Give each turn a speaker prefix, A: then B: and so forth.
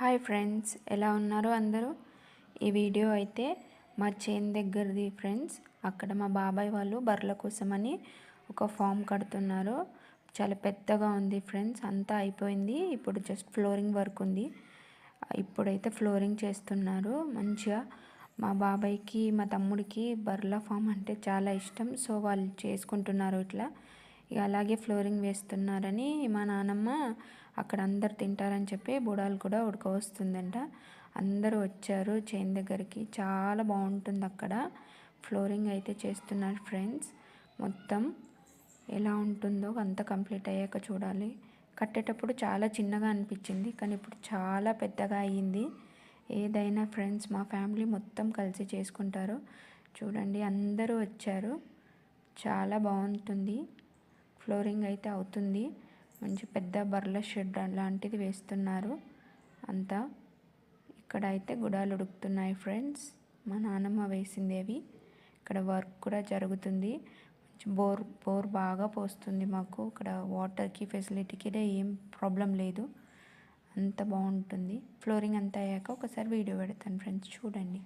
A: Hi friends, ఎలా ఉన్నారు అందరూ? ఈ వీడియో అయితే మా చేను దగ్గరది ఫ్రెండ్స్. అక్కడ మా బాబాయ్ వాళ్ళు బర్రెల కోసమని ఒక ఫామ్ కడుతున్నారు. చాలా పెద్దగా ఉంది ఫ్రెండ్స్. అంతా అయిపోయింది, ఇప్పుడు జస్ట్ ఫ్లోరింగ్ వర్క్ ఉంది. ఇప్పుడైతే ఫ్లోరింగ్ చేస్తున్నారు మంచిగా. మా బాబాయ్కి మా తమ్ముడికి బర్రెల ఫామ్ అంటే చాలా ఇష్టం, సో వాళ్ళు చేసుకుంటున్నారు ఇట్లా. ఇక అలాగే ఫ్లోరింగ్ వేస్తున్నారని మా నానమ్మ అక్కడ అందరు తింటారని చెప్పి బుడాలు కూడా ఉడకవస్తుందంట. అందరూ వచ్చారు చేను దగ్గరికి. చాలా బాగుంటుంది అక్కడ. ఫ్లోరింగ్ అయితే చేస్తున్నారు ఫ్రెండ్స్. మొత్తం ఎలా ఉంటుందో అంత కంప్లీట్ అయ్యాక చూడాలి. కట్టేటప్పుడు చాలా చిన్నగా అనిపించింది, కానీ ఇప్పుడు చాలా పెద్దగా అయ్యింది. ఏదైనా ఫ్రెండ్స్ మా ఫ్యామిలీ మొత్తం కలిసి చేసుకుంటారు. చూడండి అందరూ వచ్చారు. చాలా బాగుంటుంది. ఫ్లోరింగ్ అయితే అవుతుంది. మంచి పెద్ద బర్ల షెడ్ లాంటిది వేస్తున్నారు అంతా. ఇక్కడ అయితే గుడాలు ఉడుకుతున్నాయి ఫ్రెండ్స్. మా నాన్నమ్మ వేసింది అవి. ఇక్కడ వర్క్ కూడా జరుగుతుంది. బోర్ బాగా పోస్తుంది మాకు. ఇక్కడ వాటర్కి ఫెసిలిటీకి ఏం ప్రాబ్లం లేదు, అంత బాగుంటుంది. ఫ్లోరింగ్ అంతా అయ్యాక ఒకసారి వీడియో పెడతాను ఫ్రెండ్స్, చూడండి.